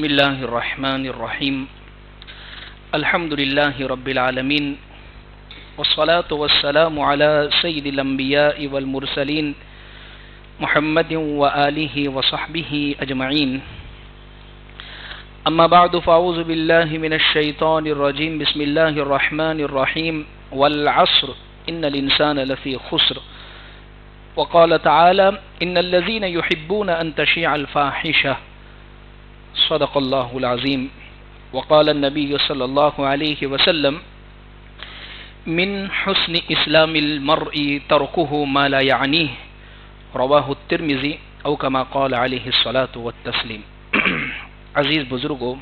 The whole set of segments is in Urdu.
بسم الله الرحمن الرحيم الحمد لله رب العالمين والصلاة والسلام على سيد الأنبياء والمرسلين محمد وآله وصحبه أجمعين أما بعد فأعوذ بالله من الشيطان الرجيم بسم الله الرحمن الرحيم والعصر إن الإنسان لفي خسر وقال تعالى إن الذين يحبون أن تشيع الفاحشة صدق الله العظيم وقال النبي صلى الله عليه وسلم من حسن اسلام المرء تركه ما لا يعنيه رواه الترمذی او كما قال عليه الصلاة والتسلیم۔ عزیز بزرگوں،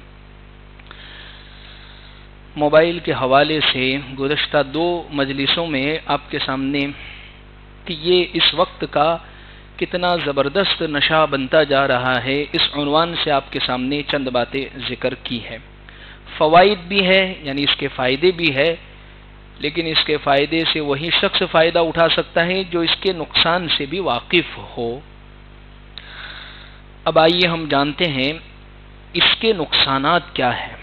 موبائل کے حوالے سے گزشتہ 2 مجلسوں میں آپ کے سامنے کہ یہ اس وقت کا کتنا زبردست نشہ بنتا جا رہا ہے، اس عنوان سے آپ کے سامنے چند باتیں ذکر کی ہے۔ فوائد بھی ہے، یعنی اس کے فائدے بھی ہے، لیکن اس کے فائدے سے وہی شخص فائدہ اٹھا سکتا ہے جو اس کے نقصان سے بھی واقف ہو۔ اب آئیے ہم جانتے ہیں اس کے نقصانات کیا ہیں۔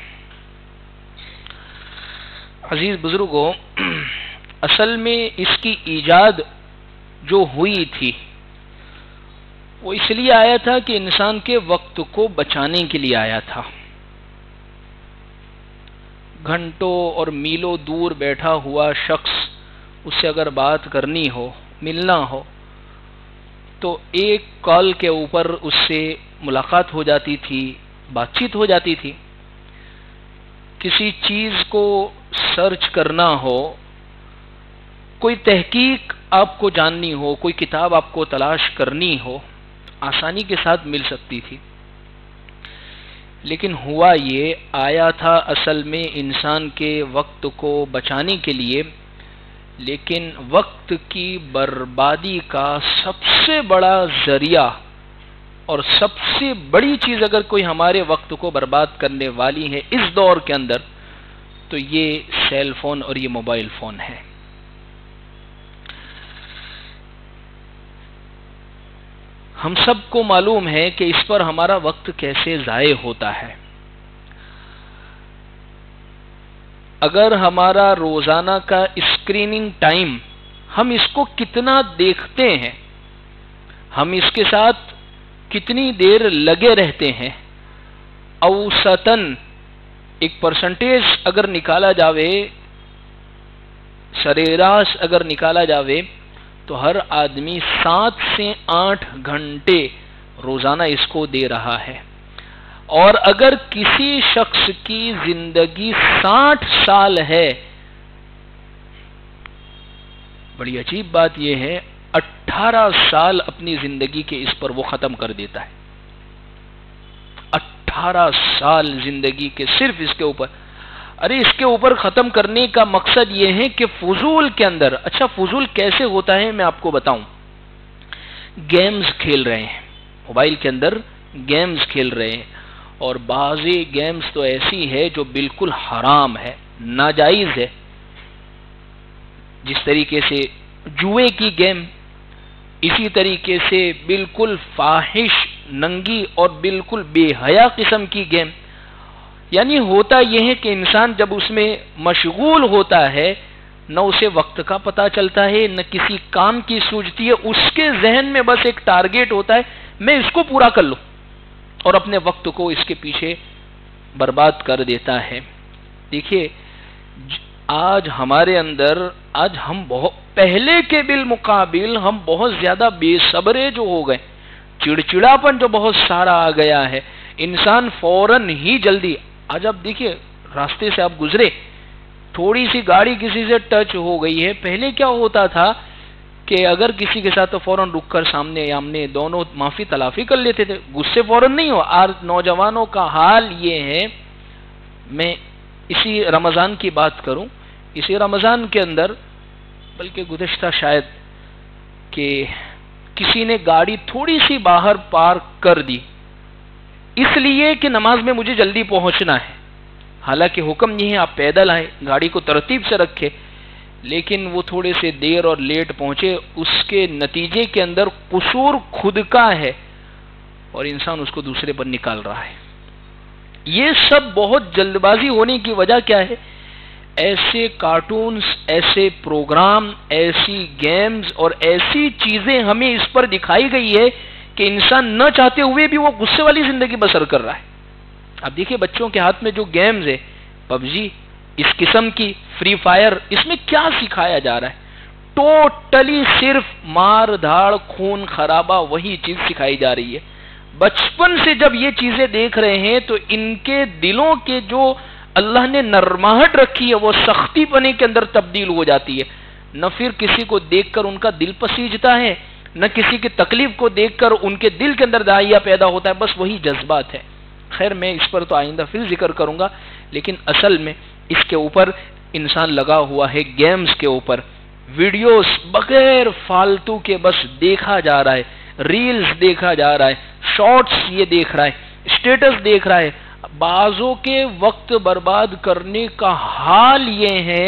عزیز بزرگوں، اصل میں اس کی ایجاد جو ہوئی تھی وہ اس لیے آیا تھا کہ انسان کے وقت کو بچانے کے لیے آیا تھا۔ گھنٹوں اور میلوں دور بیٹھا ہوا شخص، اس سے اگر بات کرنی ہو، ملنا ہو، تو ایک کال کے اوپر اس سے ملاقات ہو جاتی تھی، بات چیت ہو جاتی تھی۔ کسی چیز کو سرچ کرنا ہو، کوئی تحقیق آپ کو جاننی ہو، کوئی کتاب آپ کو تلاش کرنی ہو، آسانی کے ساتھ مل سکتی تھی۔ لیکن ہوا یہ آیا تھا اصل میں انسان کے وقت کو بچانے کے لیے، لیکن وقت کی بربادی کا سب سے بڑا ذریعہ اور سب سے بڑی چیز اگر کوئی ہمارے وقت کو برباد کرنے والی ہے اس دور کے اندر تو یہ سیل فون اور یہ موبائل فون ہے۔ ہم سب کو معلوم ہے کہ اس پر ہمارا وقت کیسے ضائع ہوتا ہے۔ اگر ہمارا روزانہ کا اسکریننگ ٹائم ہم اس کو کتنا دیکھتے ہیں، ہم اس کے ساتھ کتنی دیر لگے رہتے ہیں، اوسطاً ایک پرسنٹیج اگر نکالا جاوے، سریراش اگر نکالا جاوے تو ہر آدمی 7 سے 8 گھنٹے روزانہ اس کو دے رہا ہے۔ اور اگر کسی شخص کی زندگی 60 سال ہے، بڑی عجیب بات یہ ہے 18 سال اپنی زندگی کے اس پر وہ ختم کر دیتا ہے۔ 18 سال زندگی کے صرف اس کے اوپر۔ ارے اس کے اوپر ختم کرنے کا مقصد یہ ہے کہ فضول کے اندر، اچھا فضول کیسے ہوتا ہے میں آپ کو بتاؤں۔ گیمز کھیل رہے ہیں، موبائل کے اندر گیمز کھیل رہے ہیں، اور بعضی گیمز تو ایسی ہے جو بالکل حرام ہے، ناجائز ہے۔ جس طریقے سے جوئے کی گیم، اسی طریقے سے بالکل فاحش، ننگی اور بالکل بے حیا قسم کی گیم۔ یعنی ہوتا یہ ہے کہ انسان جب اس میں مشغول ہوتا ہے، نہ اسے وقت کا پتہ چلتا ہے، نہ کسی کام کی سوچتی ہے، اس کے ذہن میں بس ایک ٹارگیٹ ہوتا ہے، میں اس کو پورا کر لوں، اور اپنے وقت کو اس کے پیچھے برباد کر دیتا ہے۔ دیکھیے آج ہمارے اندر، آج ہم پہلے کے بالمقابل ہم بہت زیادہ بے صبرے جو ہو گئے، چڑچڑاپن جو بہت سارا آ گیا ہے، انسان فوراً ہی جلدی، آج آپ دیکھیے راستے سے آپ گزرے، تھوڑی سی گاڑی کسی سے ٹچ ہو گئی ہے، پہلے کیا ہوتا تھا کہ اگر کسی کے ساتھ تو فوراً رک کر سامنے آمنے دونوں معافی تلافی کر لیتے تھے، غصے فوراً نہیں ہو۔ آج نوجوانوں کا حال یہ ہے، میں اسی رمضان کی بات کروں، اسی رمضان کے اندر، بلکہ گزشتہ شاید کہ کسی نے گاڑی تھوڑی سی باہر پارک کر دی اس لیے کہ نماز میں مجھے جلدی پہنچنا ہے، حالانکہ حکم یہ ہے آپ پیدل آئے، گاڑی کو ترتیب سے رکھے، لیکن وہ تھوڑے سے دیر اور لیٹ پہنچے، اس کے نتیجے کے اندر قصور خود کا ہے اور انسان اس کو دوسرے پر نکال رہا ہے۔ یہ سب بہت جلد بازی ہونے کی وجہ کیا ہے؟ ایسے کارٹونز، ایسے پروگرام، ایسی گیمز اور ایسی چیزیں ہمیں اس پر دکھائی گئی ہے کہ انسان نہ چاہتے ہوئے بھی وہ غصے والی زندگی بسر کر رہا ہے۔ اب دیکھیے بچوں کے ہاتھ میں جو گیمز ہے، پب جی اس قسم کی، فری فائر، اس میں کیا سکھایا جا رہا ہے؟ ٹوٹلی صرف مار دھاڑ، خون خرابہ، وہی چیز سکھائی جا رہی ہے۔ بچپن سے جب یہ چیزیں دیکھ رہے ہیں تو ان کے دلوں کے جو اللہ نے نرماہٹ رکھی ہے وہ سختی پنے کے اندر تبدیل ہو جاتی ہے۔ نہ پھر کسی کو دیکھ کر ان کا دل پسیجتا ہے، نہ کسی کی تکلیف کو دیکھ کر ان کے دل کے اندر داعیہ پیدا ہوتا ہے، بس وہی جذبات ہے۔ خیر میں اس پر تو آئندہ پھر ذکر کروں گا، لیکن اصل میں اس کے اوپر انسان لگا ہوا ہے گیمز کے اوپر، ویڈیوز بغیر فالتو کے بس دیکھا جا رہا ہے، ریلز دیکھا جا رہا ہے، شارٹس یہ دیکھ رہا ہے، اسٹیٹس دیکھ رہا ہے۔ بعضوں کے وقت برباد کرنے کا حال یہ ہے،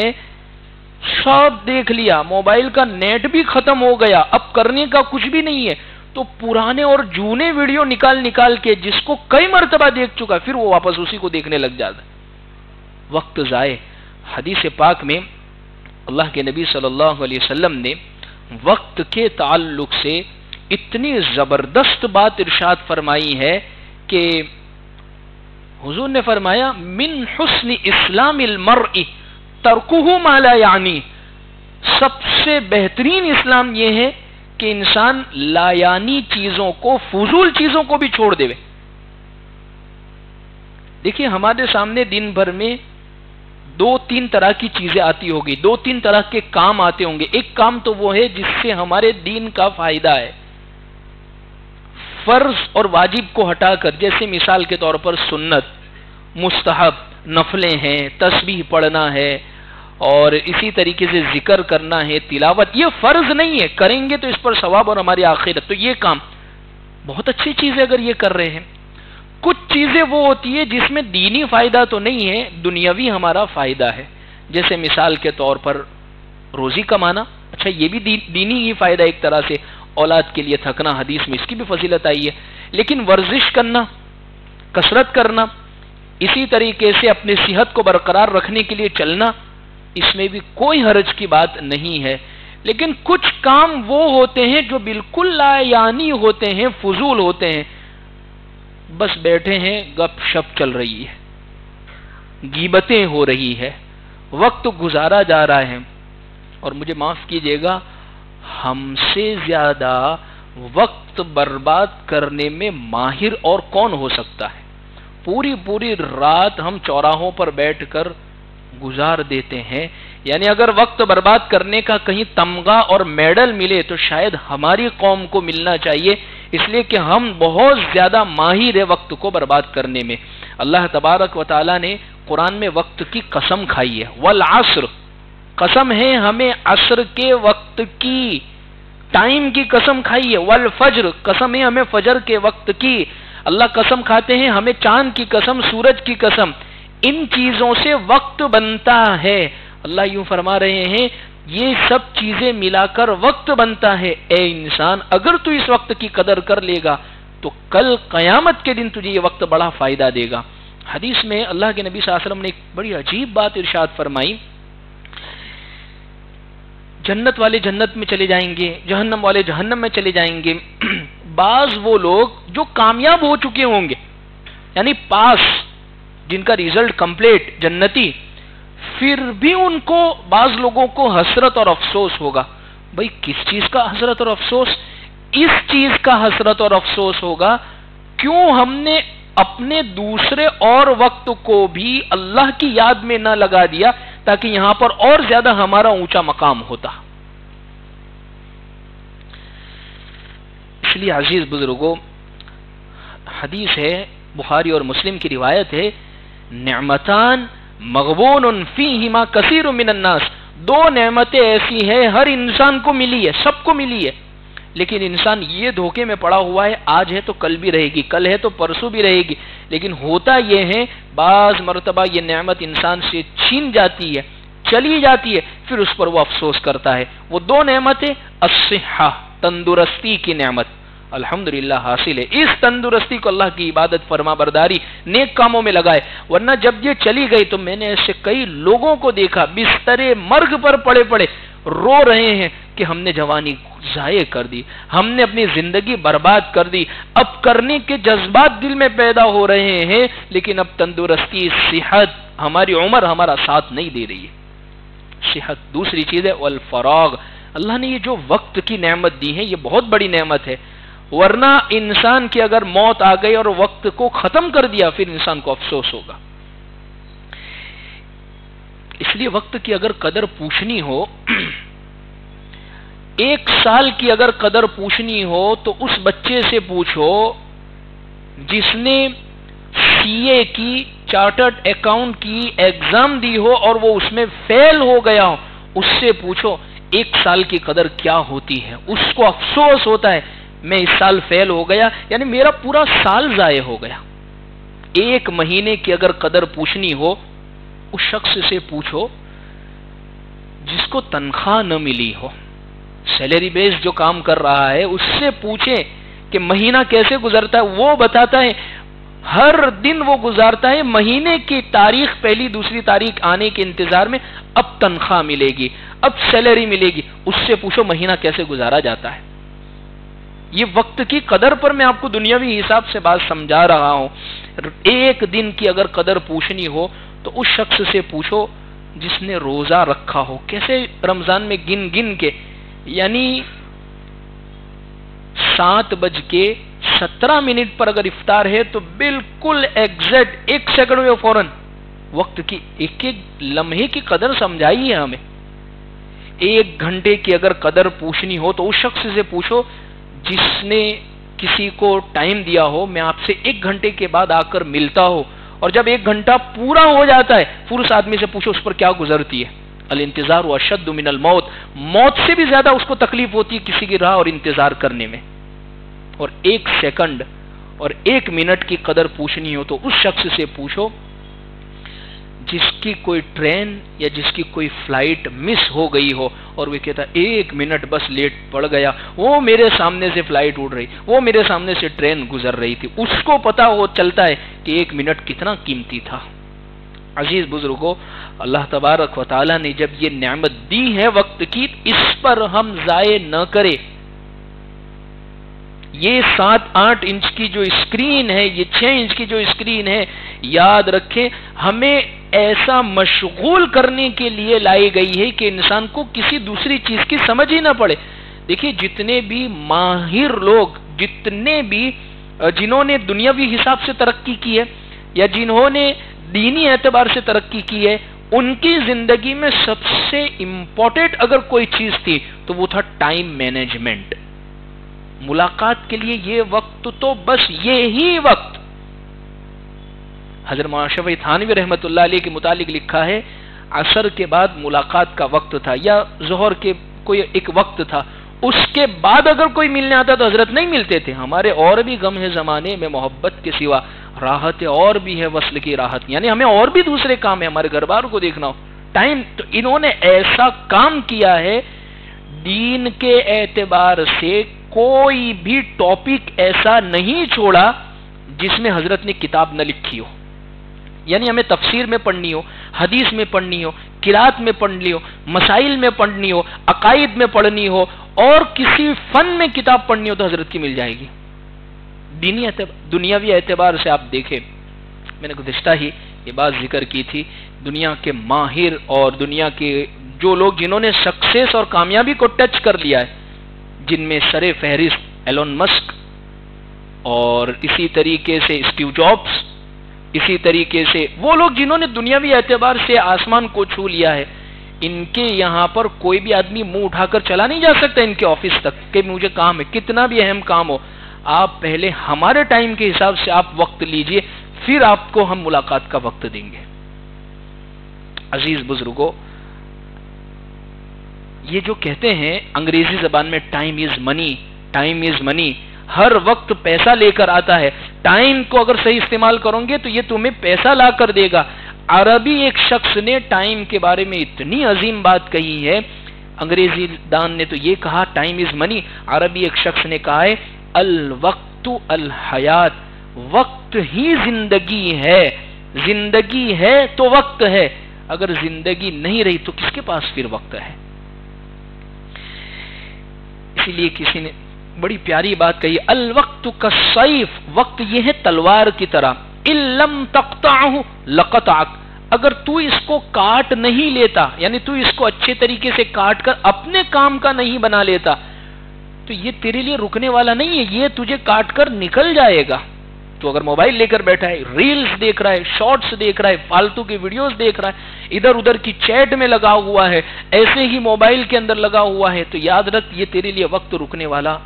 سب دیکھ لیا، موبائل کا نیٹ بھی ختم ہو گیا، اب کرنے کا کچھ بھی نہیں ہے، تو پرانے اور جونے ویڈیو نکال کے جس کو کئی مرتبہ دیکھ چکا پھر وہ واپس اسی کو دیکھنے لگ جاتا ہے۔ وقت ضائع۔ حدیث پاک میں اللہ کے نبی صلی اللہ علیہ وسلم نے وقت کے تعلق سے اتنی زبردست بات ارشاد فرمائی ہے کہ حضور نے فرمایا من حسن اسلام المرء ترکہ ما لا یعنی، سب سے بہترین اسلام یہ ہے کہ انسان لا یعنی چیزوں کو، فضول چیزوں کو بھی چھوڑ دے۔ دیکھیے ہمارے سامنے دن بھر میں دو تین طرح کی چیزیں آتی ہوگی، دو تین طرح کے کام آتے ہوں گے۔ ایک کام تو وہ ہے جس سے ہمارے دین کا فائدہ ہے، فرض اور واجب کو ہٹا کر، جیسے مثال کے طور پر سنت، مستحب، نفلیں ہیں، تسبیح پڑھنا ہے، اور اسی طریقے سے ذکر کرنا ہے، تلاوت، یہ فرض نہیں ہے، کریں گے تو اس پر ثواب اور ہماری آخرت، تو یہ کام بہت اچھی چیز ہے اگر یہ کر رہے ہیں۔ کچھ چیزیں وہ ہوتی ہے جس میں دینی فائدہ تو نہیں ہے، دنیاوی ہمارا فائدہ ہے، جیسے مثال کے طور پر روزی کمانا، اچھا یہ بھی دینی ہی فائدہ ایک طرح سے، اولاد کے لیے تھکنا، حدیث میں اس کی بھی فضیلت آئی ہے، لیکن ورزش کرنا، کثرت کرنا، اسی طریقے سے اپنی صحت کو برقرار رکھنے کے لیے چلنا، اس میں بھی کوئی حرج کی بات نہیں ہے۔ لیکن کچھ کام وہ ہوتے ہیں جو بالکل لا یعنی ہوتے ہیں، فضول ہوتے ہیں، بس بیٹھے ہیں، گپ شپ چل رہی ہے، غیبتیں ہو رہی ہے، وقت گزارا جا رہا ہے، اور مجھے معاف کیجیے گا ہم سے زیادہ وقت برباد کرنے میں ماہر اور کون ہو سکتا ہے؟ پوری رات ہم چوراہوں پر بیٹھ کر گزار دیتے ہیں، یعنی اگر وقت برباد کرنے کا کہیں تمغہ اور میڈل ملے تو شاید ہماری قوم کو ملنا چاہیے، اس لیے کہ ہم بہت زیادہ ماہر ہیں وقت کو برباد کرنے میں۔ اللہ تبارک و تعالی نے قرآن میں وقت کی قسم کھائی ہے، والعصر، قسم ہے ہمیں عصر کے وقت کی، ٹائم کی قسم کھائی ہے، والفجر، قسم ہے ہمیں فجر کے وقت کی، اللہ قسم کھاتے ہیں ہمیں چاند کی قسم، سورج کی قسم، ان چیزوں سے وقت بنتا ہے۔ اللہ یوں فرما رہے ہیں یہ سب چیزیں ملا کر وقت بنتا ہے، اے انسان اگر تو اس وقت کی قدر کر لے گا تو کل قیامت کے دن تجھے یہ وقت بڑا فائدہ دے گا۔ حدیث میں اللہ کے نبی صلی اللہ علیہ وسلم نے ایک بڑی عجیب بات ارشاد فرمائی، جنت والے جنت میں چلے جائیں گے، جہنم والے جہنم میں چلے جائیں گے۔ بعض وہ لوگ جو کامیاب ہو چکے ہوں گے، یعنی پاس، جن کا ریزلٹ کمپلیٹ، جنتی، پھر بھی ان کو، بعض لوگوں کو حسرت اور افسوس ہوگا۔ بھئی کس چیز کا حسرت اور افسوس؟ اس چیز کا حسرت اور افسوس ہوگا کیوں ہم نے اپنے دوسرے اور وقت کو بھی اللہ کی یاد میں نہ لگا دیا تاکہ یہاں پر اور زیادہ ہمارا اونچا مقام ہوتا۔ اس لیے عزیز بزرگوں، حدیث ہے، بخاری اور مسلم کی روایت ہے، نعمتان مغبون فیہما کثیر من الناس، دو نعمتیں ایسی ہیں ہر انسان کو ملی ہے، سب کو ملی ہے، لیکن انسان یہ دھوکے میں پڑا ہوا ہے آج ہے تو کل بھی رہے گی، کل ہے تو پرسوں بھی رہے گی، لیکن ہوتا یہ ہے بعض مرتبہ یہ نعمت انسان سے چھین جاتی ہے، چلی جاتی ہے، پھر اس پر وہ افسوس کرتا ہے۔ وہ دو نعمتیں، الصحہ، تندرستی کی نعمت، الحمدللہ حاصل ہے. اس تندرستی کو اللہ کی عبادت، فرما برداری، نیک کاموں میں لگائے. ورنہ جب یہ چلی گئی تو میں نے ایسے کئی لوگوں کو دیکھا بسترے مرگ پر پڑے پڑے رو رہے ہیں کہ ہم نے جوانی ضائع کر دی، ہم نے اپنی زندگی برباد کر دی. اب کرنے کے جذبات دل میں پیدا ہو رہے ہیں، لیکن اب تندرستی، صحت، ہماری عمر ہمارا ساتھ نہیں دے رہی ہے. صحت دوسری چیز ہے. والفراغ، اللہ نے یہ جو وقت کی نعمت دی ہے یہ بہت بڑی نعمت ہے. ورنہ انسان کی اگر موت آ گئی اور وقت کو ختم کر دیا پھر انسان کو افسوس ہوگا. اس لیے وقت کی اگر قدر پوچھنی ہو، 1 سال کی اگر قدر پوچھنی ہو تو اس بچے سے پوچھو جس نے CA کی، چارٹرڈ اکاؤنٹ کی ایگزام دی ہو اور وہ اس میں فیل ہو گیا ہو. اس سے پوچھو 1 سال کی قدر کیا ہوتی ہے. اس کو افسوس ہوتا ہے میں اس سال فیل ہو گیا، یعنی میرا پورا سال ضائع ہو گیا. 1 مہینے کی اگر قدر پوچھنی ہو اس شخص سے پوچھو جس کو تنخواہ نہ ملی ہو، سیلری بیس جو کام کر رہا ہے، اس سے پوچھیں کہ مہینہ کیسے گزرتا ہے. وہ بتاتا ہے ہر دن وہ گزارتا ہے مہینے کی تاریخ، پہلی دوسری تاریخ آنے کے انتظار میں اب تنخواہ ملے گی، اب سیلری ملے گی. اس سے پوچھو مہینہ کیسے گزارا جاتا ہے. یہ وقت کی قدر پر میں آپ کو دنیاوی حساب سے بات سمجھا رہا ہوں. 1 دن کی اگر قدر پوچھنی ہو تو اس شخص سے پوچھو جس نے روزہ رکھا ہو. کیسے رمضان میں گن گن کے، یعنی 7:17 پر اگر افطار ہے تو بالکل ایگزیکٹ 1 سیکنڈ میں فوراً وقت کی ایک ایک لمحے کی قدر سمجھائی ہے ہمیں. 1 گھنٹے کی اگر قدر پوچھنی ہو تو اس شخص سے پوچھو جس نے کسی کو ٹائم دیا ہو میں آپ سے 1 گھنٹے کے بعد آ کر ملتا ہو، اور جب 1 گھنٹہ پورا ہو جاتا ہے پھر اس آدمی سے پوچھو اس پر کیا گزرتی ہے. الانتظار اشد من الموت، موت سے بھی زیادہ اس کو تکلیف ہوتی ہے کسی کی راہ اور انتظار کرنے میں. اور 1 سیکنڈ اور 1 منٹ کی قدر پوچھنی ہو تو اس شخص سے پوچھو جس کی کوئی ٹرین یا جس کی کوئی فلائٹ مس ہو گئی ہو اور وہ کہتا 1 منٹ بس لیٹ پڑ گیا، وہ میرے سامنے سے فلائٹ اڑ رہی، وہ میرے سامنے سے ٹرین گزر رہی تھی. اس کو پتا ہو چلتا ہے کہ 1 منٹ کتنا قیمتی تھا. عزیز بزرگوں، اللہ تبارک و تعالی نے جب یہ نعمت دی ہے وقت کی، اس پر ہم ضائع نہ کریں. یہ 7-8 انچ کی جو اسکرین ہے، یہ 6 انچ کی جو اسکرین ہے، یاد رکھیں ہمیں ایسا مشغول کرنے کے لیے لائی گئی ہے کہ انسان کو کسی دوسری چیز کی سمجھ ہی نہ پڑے. دیکھیے جتنے بھی ماہر لوگ، جتنے بھی جنہوں نے دنیاوی حساب سے ترقی کی ہے یا جنہوں نے دینی اعتبار سے ترقی کی ہے، ان کی زندگی میں سب سے امپورٹنٹ اگر کوئی چیز تھی تو وہ تھا ٹائم مینجمنٹ. ملاقات کے لیے یہ وقت تو بس یہی وقت. حضرت مولانا شفیع تھانوی رحمۃ اللہ علیہ کے متعلق لکھا ہے عصر کے بعد ملاقات کا وقت تھا یا ظہر کے کوئی ایک وقت تھا، اس کے بعد اگر کوئی ملنے آتا تو حضرت نہیں ملتے تھے. ہمارے اور بھی غم ہے زمانے میں محبت کے سوا، راحت اور بھی ہے وصل کی راحت، یعنی ہمیں اور بھی دوسرے کام ہے، ہمارے گھر بار کو دیکھنا ہو ٹائم. تو انہوں نے ایسا کام کیا ہے دین کے اعتبار سے کوئی بھی ٹاپک ایسا نہیں چھوڑا جس میں حضرت نے کتاب نہ لکھی ہو. یعنی ہمیں تفسیر میں پڑھنی ہو، حدیث میں پڑھنی ہو، قرات میں پڑھنی ہو، مسائل میں پڑھنی ہو، عقائد میں پڑھنی ہو، اور کسی فن میں کتاب پڑھنی ہو تو حضرت کی مل جائے گی. دنیاوی اعتبار سے آپ دیکھیں، میں نے گزشتہ ہی یہ بات ذکر کی تھی، دنیا کے ماہر اور دنیا کے جو لوگ جنہوں نے سکسیس اور کامیابی کو ٹچ کر لیا ہے، جن میں سر فہرست ایلون مسک اور اسی طریقے سے اسٹیو جابس، اسی طریقے سے وہ لوگ جنہوں نے دنیاوی اعتبار سے آسمان کو چھو لیا ہے، ان کے یہاں پر کوئی بھی آدمی منہ اٹھا کر چلا نہیں جا سکتا ان کے آفس تک کہ مجھے کام ہے، کتنا بھی اہم کام ہو. آپ پہلے ہمارے ٹائم کے حساب سے آپ وقت لیجئے، پھر آپ کو ہم ملاقات کا وقت دیں گے. عزیز بزرگوں، یہ جو کہتے ہیں انگریزی زبان میں time is money, time is منی، ہر وقت پیسہ لے کر آتا ہے. ٹائم کو اگر صحیح استعمال کرو گے تو یہ تمہیں پیسہ لا کر دے گا. عربی ایک شخص نے ٹائم کے بارے میں اتنی عظیم بات کہی ہے، انگریزی دان نے تو یہ کہا ٹائم از منی، عربی ایک شخص نے کہا ہے الوقت الحیات، وقت ہی زندگی ہے تو وقت ہے، اگر زندگی نہیں رہی تو کس کے پاس پھر وقت ہے؟ اسی لیے کسی نے بڑی پیاری بات کہی، الوقت کالسیف، وقت یہ ہے تلوار کی طرح، ان لم تقطعه لقطعک، اگر تو اس کو کاٹ نہیں لیتا، یعنی تو اس کو اچھے طریقے سے کاٹ کر اپنے کام کا نہیں بنا لیتا تو یہ تیرے لیے رکنے والا نہیں ہے، یہ تجھے کاٹ کر نکل جائے گا۔ تو اگر موبائل لے کر بیٹھا ہے، ریلز دیکھ رہا ہے، شارٹس دیکھ رہا ہے، فالتو کی ویڈیوز دیکھ رہا ہے، ادھر ادھر کی چیٹ میں لگا ہوا ہے، ایسے ہی موبائل کے اندر لگا ہوا ہے، تو یاد رکھ یہ تیرے لیے وقت رکنے والا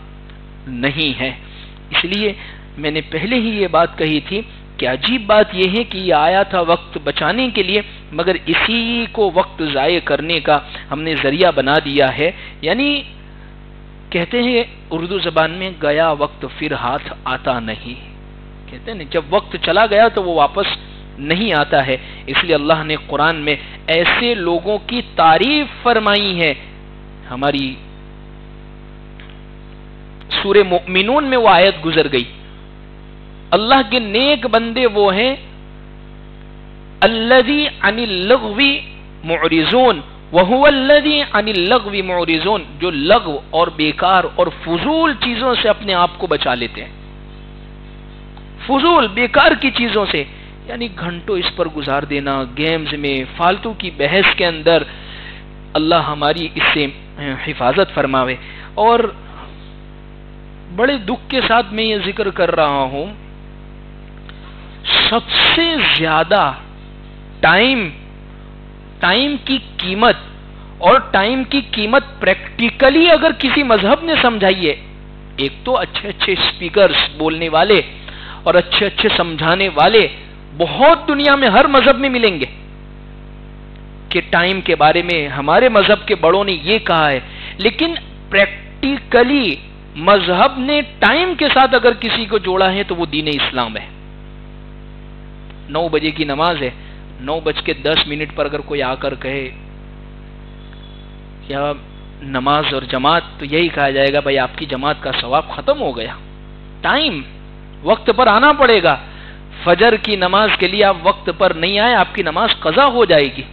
نہیں ہے۔ اس لیے میں نے پہلے ہی یہ بات کہی تھی کہ عجیب بات یہ ہے کہ یہ آیا تھا وقت بچانے کے لیے، مگر اسی کو وقت ضائع کرنے کا ہم نے ذریعہ بنا دیا ہے۔ یعنی کہتے ہیں اردو زبان میں، گیا وقت پھر ہاتھ آتا نہیں، کہتے ہیں جب وقت چلا گیا تو وہ واپس نہیں آتا ہے۔ اس لیے اللہ نے قرآن میں ایسے لوگوں کی تعریف فرمائی ہے، ہماری سورہ مؤمنون میں وہ آیت گزر گئی، اللہ کے نیک بندے وہ ہیں الذی عن اللغو معرضون وهو الذی عن اللغو معرضون، جو لغو اور بیکار اور فضول چیزوں سے اپنے آپ کو بچا لیتے ہیں، فضول بیکار کی چیزوں سے، یعنی گھنٹوں اس پر گزار دینا، گیمز میں، فالتو کی بحث کے اندر، اللہ ہماری اس سے حفاظت فرماوے۔ اور بڑے دکھ کے ساتھ میں یہ ذکر کر رہا ہوں، سب سے زیادہ ٹائم کی قیمت، اور ٹائم کی قیمت پریکٹیکلی اگر کسی مذہب نے سمجھائی ہے، ایک تو اچھے اچھے اسپیکرز بولنے والے اور اچھے اچھے سمجھانے والے بہت دنیا میں ہر مذہب میں ملیں گے کہ ٹائم کے بارے میں ہمارے مذہب کے بڑوں نے یہ کہا ہے، لیکن پریکٹیکلی مذہب نے ٹائم کے ساتھ اگر کسی کو جوڑا ہے تو وہ دین اسلام ہے۔ 9 بجے کی نماز ہے، 9:10 پر اگر کوئی آ کر کہے کیا نماز اور جماعت، تو یہی کہا جائے گا بھائی آپ کی جماعت کا ثواب ختم ہو گیا۔ ٹائم، وقت پر آنا پڑے گا۔ فجر کی نماز کے لیے آپ وقت پر نہیں آئے، آپ کی نماز قضا ہو جائے گی۔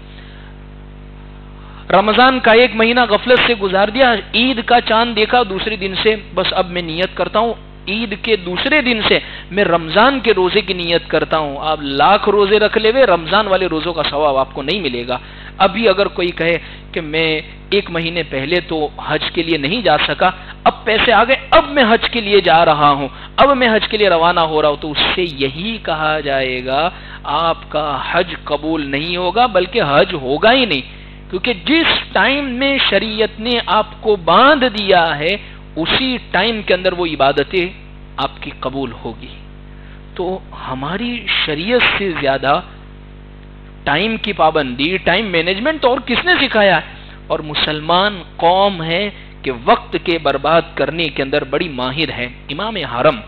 رمضان کا 1 مہینہ غفلت سے گزار دیا، عید کا چاند دیکھا دوسرے دن سے، بس اب میں نیت کرتا ہوں عید کے دوسرے دن سے میں رمضان کے روزے کی نیت کرتا ہوں۔ آپ لاکھ روزے رکھ لے، رمضان والے روزوں کا ثواب آپ کو نہیں ملے گا۔ ابھی اگر کوئی کہے کہ میں 1 مہینے پہلے تو حج کے لیے نہیں جا سکا، اب پیسے آ گئے، اب میں حج کے لیے جا رہا ہوں، اب میں حج کے لیے روانہ ہو رہا ہوں، تو اس سے یہی کہا جائے گا آپ کا حج قبول نہیں ہوگا، بلکہ حج ہوگا ہی نہیں، کیونکہ جس ٹائم میں شریعت نے آپ کو باندھ دیا ہے اسی ٹائم کے اندر وہ عبادتیں آپ کی قبول ہوگی۔ تو ہماری شریعت سے زیادہ ٹائم کی پابندی، ٹائم مینجمنٹ اور کس نے سکھایا؟ اور مسلمان قوم ہے کہ وقت کے برباد کرنے کے اندر بڑی ماہر ہے۔ امام حرم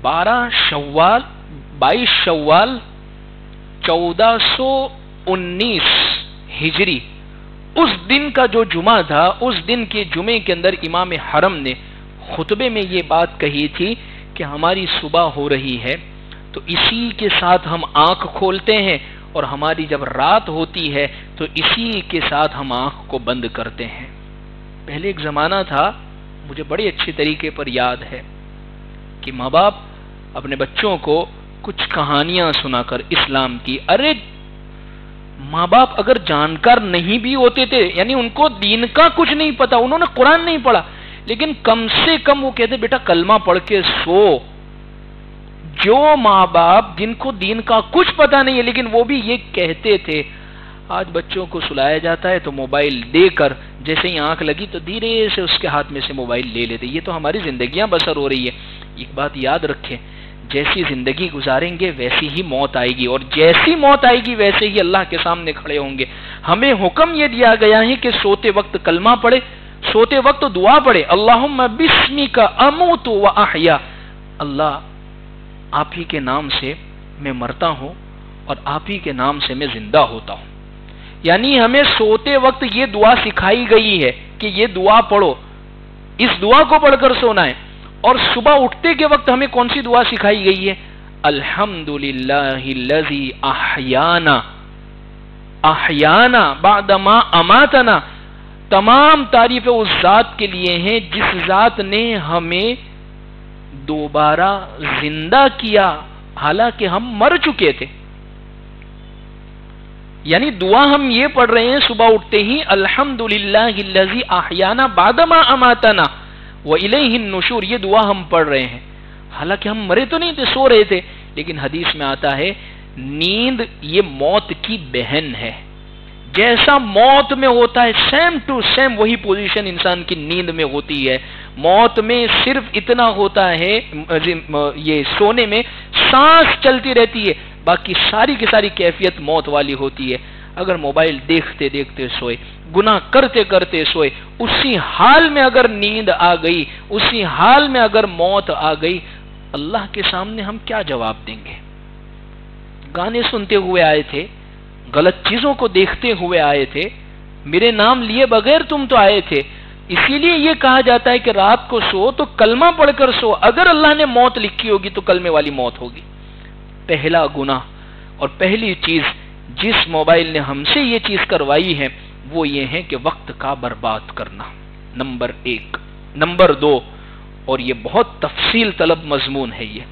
22 شوال 1419 ہجری، اس دن کا جو جمعہ تھا، اس دن کے جمعے کے اندر امام حرم نے خطبے میں یہ بات کہی تھی کہ ہماری صبح ہو رہی ہے تو اسی کے ساتھ ہم آنکھ کھولتے ہیں، اور ہماری جب رات ہوتی ہے تو اسی کے ساتھ ہم آنکھ کو بند کرتے ہیں۔ پہلے ایک زمانہ تھا، مجھے بڑے اچھے طریقے پر یاد ہے کہ ماں باپ اپنے بچوں کو کچھ کہانیاں سنا کر اسلام کی، ارے ماں باپ اگر جانکار نہیں بھی ہوتے تھے، یعنی ان کو دین کا کچھ نہیں پتا، انہوں نے قرآن نہیں پڑھا، لیکن کم سے کم وہ کہتے بیٹا کلمہ پڑھ کے سو۔ جو ماں باپ جن کو دین کا کچھ پتا نہیں ہے لیکن وہ بھی یہ کہتے تھے، آج بچوں کو سلایا جاتا ہے تو موبائل دے کر جیسے ہی آنکھ لگی تو دھیرے سے اس کے ہاتھ میں سے موبائل لے لیتے۔ یہ تو ہماری زندگیاں بسر ہو رہی ہے۔ ایک بات یاد رکھیں، جیسی زندگی گزاریں گے ویسی ہی موت آئے گی، اور جیسی موت آئے گی ویسے ہی اللہ کے سامنے کھڑے ہوں گے۔ ہمیں حکم یہ دیا گیا ہے کہ سوتے وقت کلمہ پڑھے، سوتے وقت دعا پڑھے، اللہم بسمک اموت و احیا، اللہ آپ ہی کے نام سے میں مرتا ہوں اور آپ ہی کے نام سے میں زندہ ہوتا ہوں۔ یعنی ہمیں سوتے وقت یہ دعا سکھائی گئی ہے کہ یہ دعا پڑھو، اس دعا کو پڑھ کر سونا ہے. اور صبح اٹھتے کے وقت ہمیں کون سی دعا سکھائی گئی ہے؟ الحمدللہ الذی احیانا بعدما اماتنا. تمام تعریف اس ذات کے لیے ہیں جس ذات نے ہمیں دوبارہ زندہ کیا حالانکہ ہم مر چکے تھے. یعنی دعا ہم یہ پڑھ رہے ہیں صبح اٹھتے ہی، الحمدللہ الذی احیانا بعدما اماتنا والیہ النشور. یہ دعا ہم پڑھ رہے ہیں حالانکہ ہم مرے تو نہیں تھے، سو رہے تھے. لیکن حدیث میں آتا ہے نیند یہ موت کی بہن ہے. جیسا موت میں ہوتا ہے سیم ٹو سیم وہی پوزیشن انسان کی نیند میں ہوتی ہے. موت میں صرف اتنا ہوتا ہے، یہ سونے میں سانس چلتی رہتی ہے، باقی ساری کی ساری کیفیت موت والی ہوتی ہے. اگر موبائل دیکھتے دیکھتے سوئے، گناہ کرتے کرتے سوئے، اسی حال میں اگر نیند آ گئی، اسی حال میں اگر موت آ گئی، اللہ کے سامنے ہم کیا جواب دیں گے؟ گانے سنتے ہوئے آئے تھے، غلط چیزوں کو دیکھتے ہوئے آئے تھے، میرے نام لیے بغیر تم تو آئے تھے. اسی لیے یہ کہا جاتا ہے کہ رات کو سو تو کلمہ پڑھ کر سو. اگر اللہ نے موت لکھی ہوگی تو کلمے والی موت ہوگی. پہلا گناہ اور پہلی چیز جس موبائل نے ہم سے یہ چیز کروائی ہے وہ یہ ہے کہ وقت کا برباد کرنا، نمبر 1. نمبر 2، اور یہ بہت تفصیل طلب مضمون ہے، یہ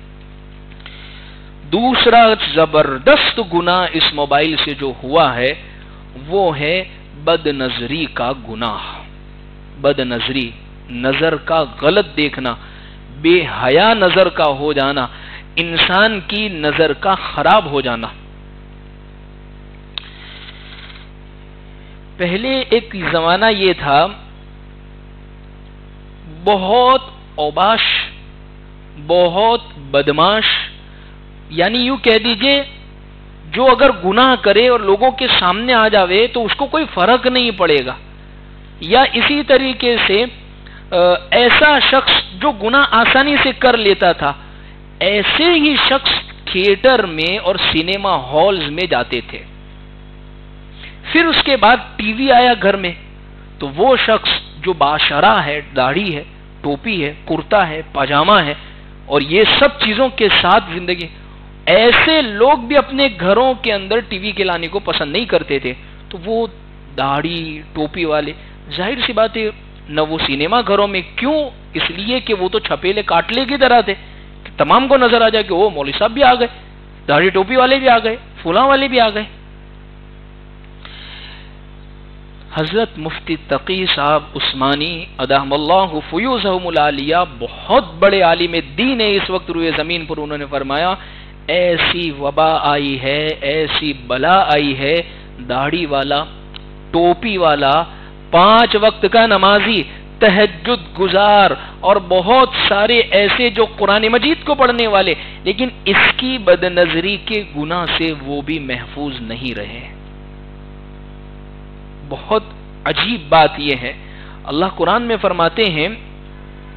دوسرا زبردست گناہ اس موبائل سے جو ہوا ہے وہ ہے بد نظری کا گناہ. بد نظری، نظر کا غلط دیکھنا، بے حیا نظر کا ہو جانا، انسان کی نظر کا خراب ہو جانا. پہلے ایک زمانہ یہ تھا، بہت اوباش، بہت بدماش، یعنی یوں کہہ دیجئے جو اگر گناہ کرے اور لوگوں کے سامنے آ جاوے تو اس کو کوئی فرق نہیں پڑے گا. یا اسی طریقے سے ایسا شخص جو گناہ آسانی سے کر لیتا تھا، ایسے ہی شخص تھیٹر میں اور سینما ہالز میں جاتے تھے. پھر اس کے بعد ٹی وی آیا گھر میں، تو وہ شخص جو باشرہ ہے، داڑھی ہے، ٹوپی ہے، کرتا ہے، پاجامہ ہے، اور یہ سب چیزوں کے ساتھ زندگی، ایسے لوگ بھی اپنے گھروں کے اندر ٹی وی کے لانے کو پسند نہیں کرتے تھے. تو وہ داڑھی ٹوپی والے، ظاہر سی بات ہے نہ وہ سینما گھروں میں، کیوں؟ اس لیے کہ وہ تو چھپیلے کاٹلے کی طرح تھے کہ تمام کو نظر آ جائے کہ وہ مولوی صاحب بھی آ گئے، داڑھی ٹوپی والے بھی آ گئے، فلاں والے بھی آ گئے. حضرت مفتی تقی صاحب عثمانی ادام اللہ فیوزہم العالیہ، بہت بڑے عالم دین ہے اس وقت روئے زمین پر، انہوں نے فرمایا ایسی وبا آئی ہے، ایسی بلا آئی ہے، داڑھی والا، ٹوپی والا، 5 وقت کا نمازی، تہجد گزار، اور بہت سارے ایسے جو قرآن مجید کو پڑھنے والے، لیکن اس کی بد نظری کے گناہ سے وہ بھی محفوظ نہیں رہے. بہت عجیب بات یہ ہے، اللہ قرآن میں فرماتے ہیں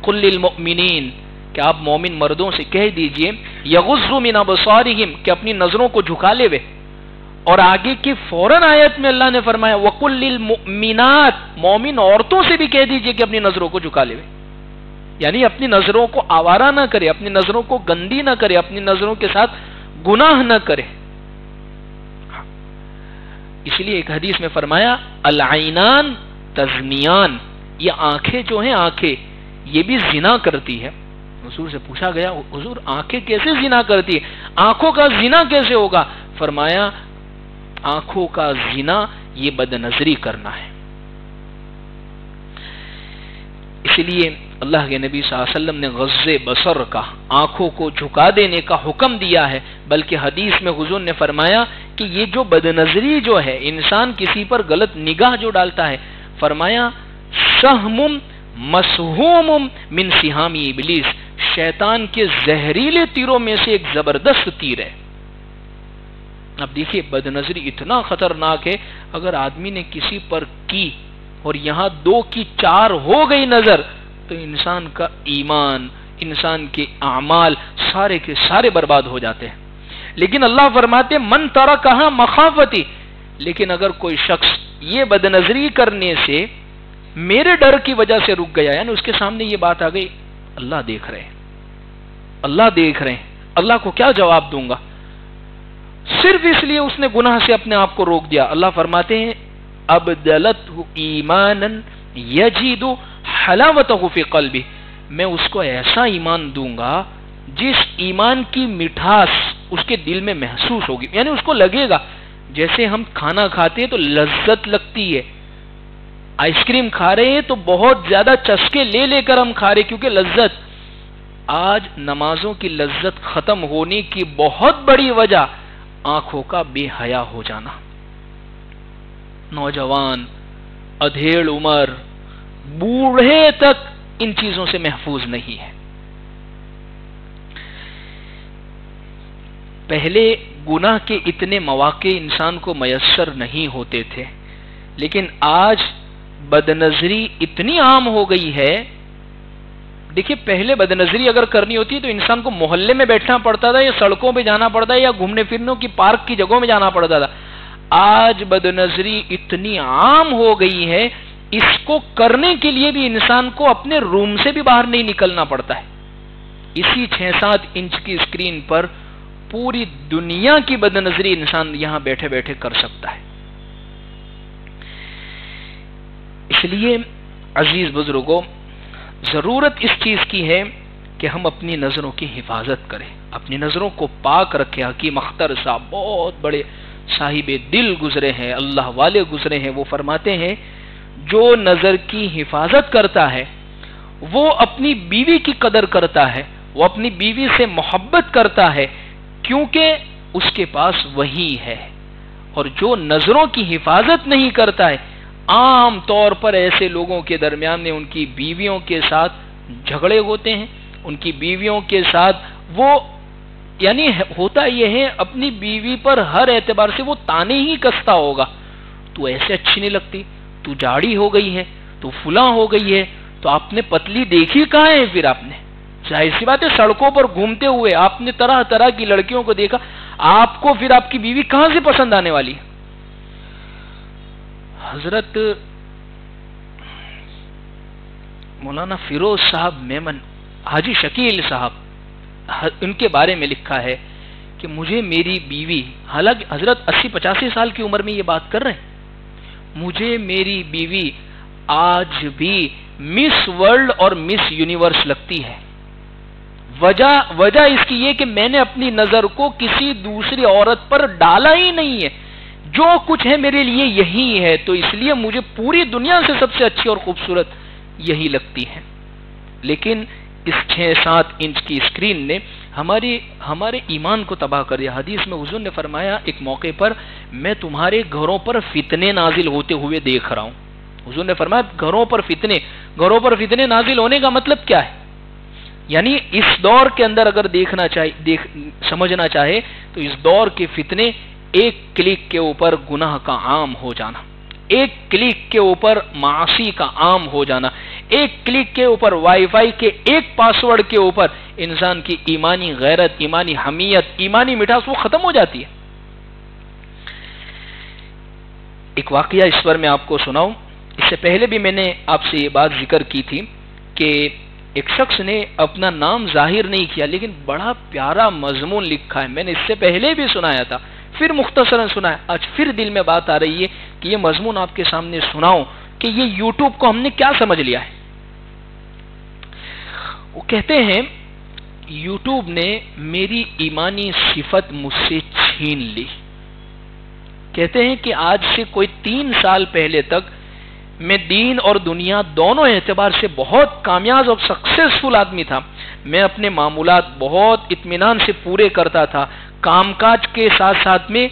قل للمؤمنین، کہ آپ مومن مردوں سے کہہ دیجئے یغضوا من ابصارہم، کہ اپنی نظروں کو جھکا لے وے. اور آگے کی فوراً آیت میں اللہ نے فرمایا وقل للمؤمنات، مومن عورتوں سے بھی کہہ دیجئے کہ اپنی نظروں کو جھکا لے وے. یعنی اپنی نظروں کو آوارہ نہ کرے، اپنی نظروں کو گندی نہ کرے، اپنی نظروں کے ساتھ گناہ نہ کرے. اس لیے ایک حدیث میں فرمایا العینان تزنیان، یہ آنکھیں جو ہیں، آنکھیں یہ بھی زنا کرتی ہے. حضور سے پوچھا گیا حضور آنکھیں کیسے زنا کرتی ہے، آنکھوں کا زنا کیسے ہوگا؟ فرمایا آنکھوں کا زنا یہ بد نظری کرنا ہے. اس لیے اللہ کے نبی صلی اللہ علیہ وسلم نے غض بصر کا، آنکھوں کو جھکا دینے کا حکم دیا ہے. بلکہ حدیث میں حضور نے فرمایا کہ یہ جو بد نظری جو ہے، انسان کسی پر غلط نگاہ جو ڈالتا ہے، فرمایا سہم مسہوم من سہام ابلیس، شیطان کے زہریلے تیروں میں سے ایک زبردست تیر ہے. اب دیکھیے بد نظری اتنا خطرناک ہے، اگر آدمی نے کسی پر کی اور یہاں 2 کی 4 ہو گئی نظر، تو انسان کا ایمان، انسان کے اعمال سارے کے سارے برباد ہو جاتے ہیں. لیکن اللہ فرماتے من ترکہا مخافتی، لیکن اگر کوئی شخص یہ بد نظری کرنے سے میرے ڈر کی وجہ سے رک گیا. یعنی اس کے سامنے یہ بات آ گئی, اللہ دیکھ رہے ہیں, اللہ دیکھ رہے ہیں, اللہ کو کیا جواب دوں گا. صرف اس لیے اس نے گناہ سے اپنے آپ کو روک دیا. اللہ فرماتے ہیں ابدلتہ ایمانا یجد حلاوتہ فی قلبہ, میں اس کو ایسا ایمان دوں گا جس ایمان کی مٹھاس اس کے دل میں محسوس ہوگی. یعنی اس کو لگے گا جیسے ہم کھانا کھاتے ہیں تو لذت لگتی ہے, آئس کریم کھا رہے ہیں تو بہت زیادہ چسکے لے لے کر ہم کھا رہے کیونکہ لذت. آج نمازوں کی لذت ختم ہونے کی بہت بڑی وجہ آنکھوں کا بے حیا ہو جانا. نوجوان, ادھیڑ عمر, بوڑھے تک ان چیزوں سے محفوظ نہیں ہے. پہلے گناہ کے اتنے مواقع انسان کو میسر نہیں ہوتے تھے, لیکن آج بدنظری اتنی عام ہو گئی ہے. دیکھیے پہلے بدنظری اگر کرنی ہوتی تو انسان کو محلے میں بیٹھنا پڑتا تھا, یا سڑکوں پہ جانا پڑتا یا گھومنے پھرنے کی پارک کی جگہوں میں جانا پڑتا تھا. آج بدنظری اتنی عام ہو گئی ہے, اس کو کرنے کے لیے بھی انسان کو اپنے روم سے بھی باہر نہیں نکلنا پڑتا ہے. اسی 6-7 انچ کی اسکرین پر پوری دنیا کی بدنظری انسان یہاں بیٹھے بیٹھے کر سکتا ہے. اس لیے عزیز بزرگوں, ضرورت اس چیز کی ہے کہ ہم اپنی نظروں کی حفاظت کریں, اپنی نظروں کو پاک رکھیں. حکیم اختر صاحب بہت بڑے صاحب دل گزرے ہیں, اللہ والے گزرے ہیں. وہ فرماتے ہیں جو نظر کی حفاظت کرتا ہے وہ اپنی بیوی کی قدر کرتا ہے, وہ اپنی بیوی سے محبت کرتا ہے کیونکہ اس کے پاس وہی ہے. اور جو نظروں کی حفاظت نہیں کرتا ہے, عام طور پر ایسے لوگوں کے درمیان میں ان کی بیویوں کے ساتھ جھگڑے ہوتے ہیں, ان کی بیویوں کے ساتھ وہ یعنی ہوتا یہ ہے اپنی بیوی پر ہر اعتبار سے وہ تانے ہی کستا ہوگا. تو ایسے اچھی نہیں لگتی, تو جاڑی ہو گئی ہے, تو فلاں ہو گئی ہے, تو آپ نے پتلی دیکھی کہاں ہے. پھر آپ نے ظاہر سی بات ہے سڑکوں پر گھومتے ہوئے آپ نے طرح طرح کی لڑکیوں کو دیکھا, آپ کو پھر آپ کی بیوی کہاں سے پسند آنے والی ہے. حضرت مولانا فیروز صاحب میمن, حاجی شکیل صاحب, ان کے بارے میں لکھا ہے کہ مجھے میری بیوی, حالانکہ حضرت 80-85 سال کی عمر میں یہ بات کر رہے ہیں, مجھے میری بیوی آج بھی مس ورلڈ اور مس یونیورس لگتی ہے. وجہ اس کی یہ کہ میں نے اپنی نظر کو کسی دوسری عورت پر ڈالا ہی نہیں ہے, جو کچھ ہے میرے لیے یہی ہے, تو اس لیے مجھے پوری دنیا سے سب سے اچھی اور خوبصورت یہی لگتی ہے. لیکن اس 6-7 انچ کی اسکرین نے ہمارے ایمان کو تباہ کر دیا. حدیث میں حضور نے فرمایا ایک موقع پر میں تمہارے گھروں پر فتنے نازل ہوتے ہوئے دیکھ رہا ہوں. حضور نے فرمایا گھروں پر فتنے نازل ہونے کا مطلب کیا ہے. یعنی اس دور کے اندر اگر سمجھنا چاہے تو اس دور کے فتنے ایک کلک کے اوپر گناہ کا عام ہو جانا, ایک کلک کے اوپر معاصی کا عام ہو جانا, ایک کلک کے اوپر وائی فائی کے ایک پاسورڈ کے اوپر انسان کی ایمانی غیرت, ایمانی حمیت, ایمانی مٹھاس وہ ختم ہو جاتی ہے. ایک واقعہ اس پر میں آپ کو سناؤں. اس سے پہلے بھی میں نے آپ سے یہ بات ذکر کی تھی کہ ایک شخص نے اپنا نام ظاہر نہیں کیا لیکن بڑا پیارا مضمون لکھا ہے. میں نے اس سے پہلے بھی سنایا تھا, پھر مختصراً سنایا, آج پھر دل میں بات آ رہی ہے کہ یہ مضمون آپ کے سامنے سناؤں کہ یہ یوٹیوب کو ہم نے کیا سمجھ لیا ہے. وہ کہتے ہیں یوٹیوب نے میری ایمانی صفت مجھ سے چھین لی. کہتے ہیں کہ آج سے کوئی 3 سال پہلے تک میں دین اور دنیا دونوں اعتبار سے بہت کامیاب اور سکسیسفل آدمی تھا. میں اپنے معمولات بہت اطمینان سے پورے کرتا تھا, کام کاج کے ساتھ ساتھ میں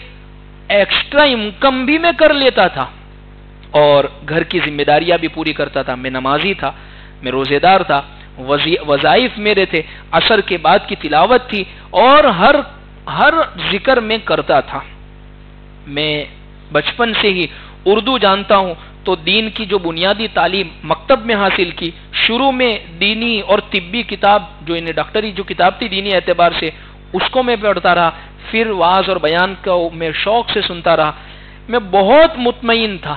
ایکسٹرا انکم بھی میں کر لیتا تھا اور گھر کی ذمہ داریاں بھی پوری کرتا تھا. میں نمازی تھا, میں روزے دار تھا, وظائف میرے تھے, عصر کے بعد کی تلاوت تھی اور ہر ذکر میں کرتا تھا. میں بچپن سے ہی اردو جانتا ہوں تو دین کی جو بنیادی تعلیم مکتب میں حاصل کی. شروع میں دینی اور طبی کتاب جو انہیں ڈاکٹری جو کتاب تھی دینی اعتبار سے اس کو میں پڑھتا رہا, پھر وعظ اور بیان کو میں شوق سے سنتا رہا. میں بہت مطمئن تھا,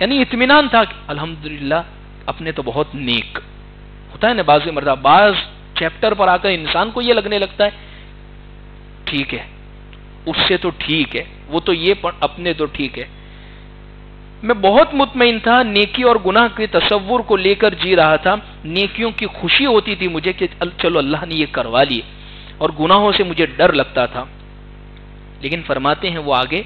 یعنی اطمینان تھا کہ الحمدللہ اپنے تو بہت نیک ہوتا ہے نا، بعض مرتبہ بعض چیپٹر پر آ کر انسان کو یہ لگنے لگتا ہے ٹھیک ہے اس سے تو ٹھیک ہے، وہ تو یہ اپنے تو ٹھیک ہے. میں بہت مطمئن تھا، نیکی اور گناہ کے تصور کو لے کر جی رہا تھا. نیکیوں کی خوشی ہوتی تھی مجھے کہ چلو اللہ نے یہ کروا لی، اور گناہوں سے مجھے ڈر لگتا تھا. لیکن فرماتے ہیں وہ آگے،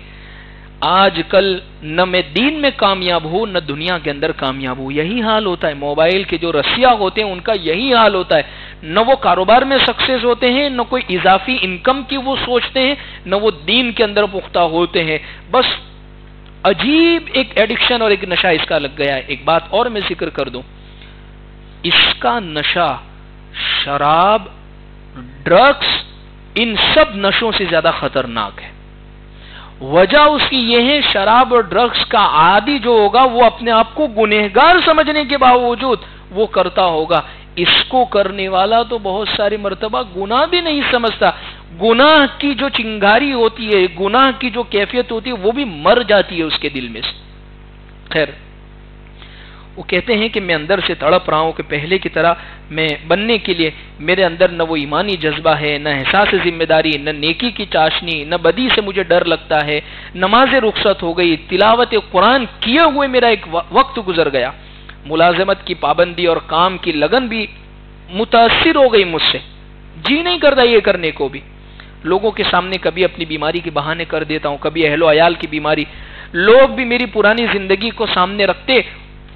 آج کل نہ میں دین میں کامیاب ہوں نہ دنیا کے اندر کامیاب ہوں. یہی حال ہوتا ہے، موبائل کے جو رسیا ہوتے ہیں ان کا یہی حال ہوتا ہے. نہ وہ کاروبار میں سکسیس ہوتے ہیں، نہ کوئی اضافی انکم کی وہ سوچتے ہیں، نہ وہ دین کے اندر پختہ ہوتے ہیں. بس عجیب ایک ایڈکشن اور ایک نشہ اس کا لگ گیا ہے. ایک بات اور میں ذکر کر دوں، اس کا نشہ شراب، ڈرگس، ان سب نشوں سے زیادہ خطرناک ہے. وجہ اس کی یہ ہے، شراب اور ڈرگس کا عادی جو ہوگا وہ اپنے آپ کو گنہگار سمجھنے کے باوجود وہ کرتا ہوگا. اس کو کرنے والا تو بہت ساری مرتبہ گناہ بھی نہیں سمجھتا. گناہ کی جو چنگاری ہوتی ہے، گناہ کی جو کیفیت ہوتی ہے، وہ بھی مر جاتی ہے اس کے دل میں سے. خیر، وہ کہتے ہیں کہ میں اندر سے تڑپ رہا ہوں کہ پہلے کی طرح میں بننے کے لیے میرے اندر نہ وہ ایمانی جذبہ ہے، نہ احساس ذمہ داری، نہ نیکی کی چاشنی، نہ بدی سے مجھے ڈر لگتا ہے. نماز رخصت ہو گئی، تلاوت قرآن کیے ہوئے میرا ایک وقت گزر گیا. ملازمت کی پابندی اور کام کی لگن بھی متاثر ہو گئی مجھ سے، جی نہیں کرتا یہ کرنے کو بھی. لوگوں کے سامنے کبھی اپنی بیماری کے بہانے کر دیتا ہوں، کبھی اہل و عیال کی بیماری. لوگ بھی میری پرانی زندگی کو سامنے رکھتے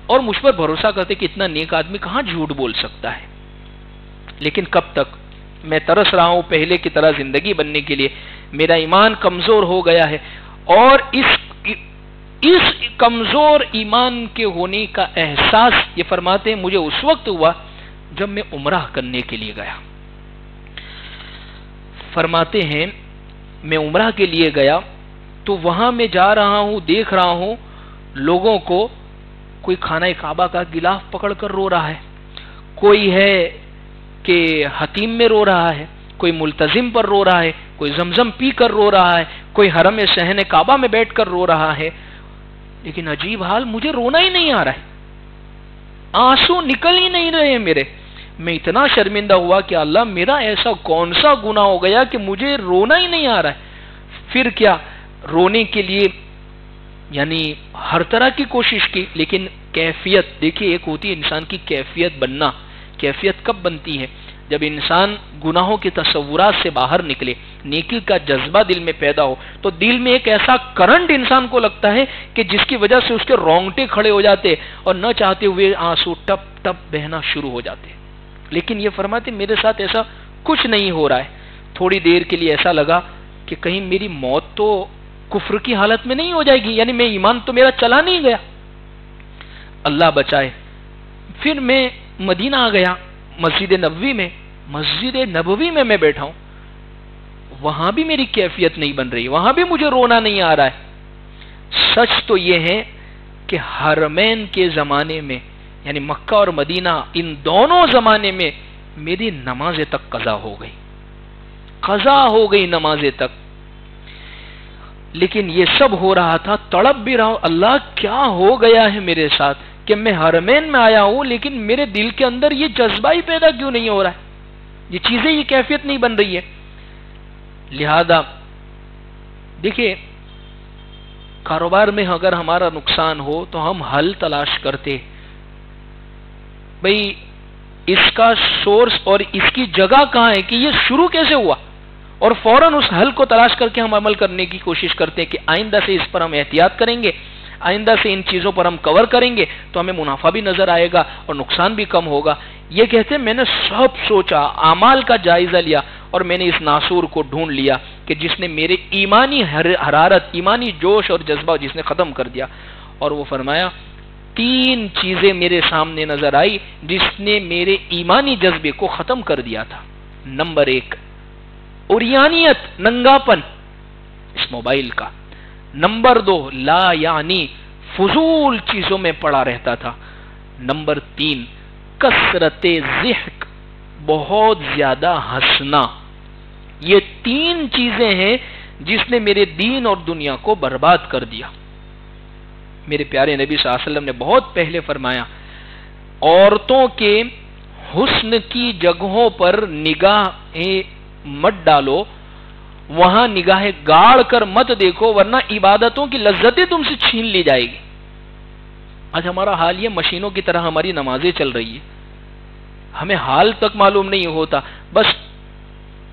اور مجھ پر بھروسہ کرتے کہ اتنا نیک آدمی کہاں جھوٹ بول سکتا ہے. لیکن کب تک؟ میں ترس رہا ہوں پہلے کی طرح زندگی بننے کے لیے. میرا ایمان کمزور ہو گیا ہے، اور اس کمزور ایمان کے ہونے کا احساس یہ فرماتے ہیں مجھے اس وقت ہوا جب میں عمرہ کرنے کے لیے گیا. فرماتے ہیں میں عمرہ کے لیے گیا تو وہاں میں جا رہا ہوں، دیکھ رہا ہوں لوگوں کو، کوئی خانہ کعبہ کا غلاف پکڑ کر رو رہا ہے، کوئی ہے کہ حتیم میں رو رہا ہے، کوئی ملتزم پر رو رہا ہے، کوئی زمزم پی کر رو رہا ہے، کوئی حرم صحن کعبہ میں بیٹھ کر رو رہا ہے. لیکن عجیب حال، مجھے رونا ہی نہیں آ رہا ہے، آنسو نکل ہی نہیں رہے میرے. میں اتنا شرمندہ ہوا کہ اللہ میرا ایسا کون سا گناہ ہو گیا کہ مجھے رونا ہی نہیں آ رہا ہے. پھر کیا، رونے کے لیے یعنی ہر طرح کی کوشش کی، لیکن کیفیت دیکھیے، ایک ہوتی ہے انسان کی کیفیت بننا. کیفیت کب بنتی ہے؟ جب انسان گناہوں کے تصورات سے باہر نکلے، نیکی کا جذبہ دل میں پیدا ہو، تو دل میں ایک ایسا کرنٹ انسان کو لگتا ہے کہ جس کی وجہ سے اس کے رونگٹے کھڑے ہو جاتے اور نہ چاہتے ہوئے آنسو ٹپ ٹپ بہنا شروع ہو جاتے. لیکن یہ فرماتے میرے ساتھ ایسا کچھ نہیں ہو رہا ہے. تھوڑی دیر کے لیے ایسا لگا کہ کہیں میری موت تو کفر کی حالت میں نہیں ہو جائے گی، یعنی میں ایمان تو میرا چلا نہیں گیا. اللہ بچائے. پھر میں مدینہ آ گیا، مسجد نبوی میں میں بیٹھا ہوں. وہاں بھی میری کیفیت نہیں بن رہی، وہاں بھی مجھے رونا نہیں آ رہا ہے. سچ تو یہ ہے کہ حرمین کے زمانے میں، یعنی مکہ اور مدینہ، ان دونوں زمانے میں میری نمازیں تک قضا ہو گئی نمازیں تک. لیکن یہ سب ہو رہا تھا، تڑپ بھی رہا ہوں، اللہ کیا ہو گیا ہے میرے ساتھ کہ میں حرمین میں آیا ہوں لیکن میرے دل کے اندر یہ جذبہ ہی پیدا کیوں نہیں ہو رہا ہے، یہ چیزیں، یہ کیفیت نہیں بن رہی ہے. لہذا دیکھیے، کاروبار میں اگر ہمارا نقصان ہو تو ہم حل تلاش کرتے، بھئی اس کا سورس اور اس کی جگہ کہاں ہے، کہ یہ شروع کیسے ہوا، اور فوراً اس حل کو تلاش کر کے ہم عمل کرنے کی کوشش کرتے ہیں کہ آئندہ سے اس پر ہم احتیاط کریں گے، آئندہ سے ان چیزوں پر ہم کور کریں گے تو ہمیں منافع بھی نظر آئے گا اور نقصان بھی کم ہوگا. یہ کہتے ہیں میں نے سب سوچا، اعمال کا جائزہ لیا، اور میں نے اس ناسور کو ڈھونڈ لیا کہ جس نے میرے ایمانی حرارت، ایمانی جوش اور جذبہ جس نے ختم کر دیا. اور وہ فرمایا 3 چیزیں میرے سامنے نظر آئی جس نے میرے ایمانی جذبے کو ختم کر دیا تھا. نمبر 1، اوریانیت، ننگاپن اس موبائل کا. نمبر 2، لا یعنی فضول چیزوں میں پڑا رہتا تھا. نمبر 3، کثرت ضحک، بہت زیادہ ہنسنا. یہ 3 چیزیں ہیں جس نے میرے دین اور دنیا کو برباد کر دیا. میرے پیارے نبی صلی اللہ علیہ وسلم نے بہت پہلے فرمایا عورتوں کے حسن کی جگہوں پر نگاہیں مت ڈالو، وہاں نگاہیں گاڑ کر مت دیکھو، ورنہ عبادتوں کی لذتیں تم سے چھین لی جائے گی۔ آج ہمارا حال یہ مشینوں کی طرح ہماری نمازیں چل رہی ہے، ہمیں حال تک معلوم نہیں ہوتا، بس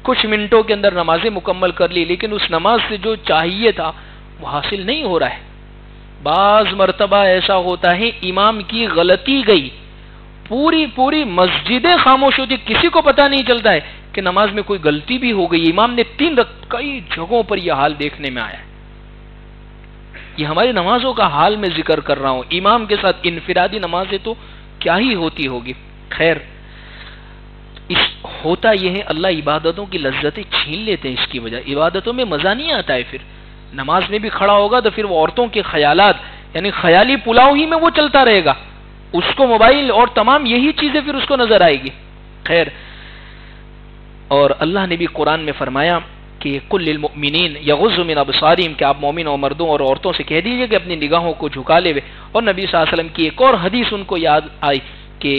کچھ منٹوں کے اندر نمازیں مکمل کر لی، لیکن اس نماز سے جو چاہیے تھا وہ حاصل نہیں ہو رہا ہے۔ بعض مرتبہ ایسا ہوتا ہے امام کی غلطی گئی، پوری مسجدیں خاموش ہوتی، کسی کو پتہ نہیں چلتا ہے کہ نماز میں کوئی غلطی بھی ہو گئی، امام نے 3 کئی جگہوں پر یہ حال دیکھنے میں آیا ہے۔ یہ ہماری نمازوں کا حال میں ذکر کر رہا ہوں، امام کے ساتھ انفرادی نمازیں تو کیا ہی ہوتی ہوگی۔ خیر، ہوتا یہ ہے اللہ عبادتوں کی لذتیں چھین لیتے ہیں، اس کی وجہ عبادتوں میں مزہ نہیں آتا ہے۔ پھر نماز میں بھی کھڑا ہوگا تو پھر وہ عورتوں کے خیالات، یعنی خیالی پلاؤ ہی میں وہ چلتا رہے گا، اس کو موبائل اور تمام یہی چیزیں پھر اس کو نظر آئے گی۔ خیر، اور اللہ نے بھی قرآن میں فرمایا کہ قل للمؤمنین یغضوا من ابصارہم، کہ آپ مومن اور مردوں اور عورتوں سے کہہ دیجئے کہ اپنی نگاہوں کو جھکا لے۔ اور نبی صلی اللہ علیہ وسلم کی ایک اور حدیث ان کو یاد آئی کہ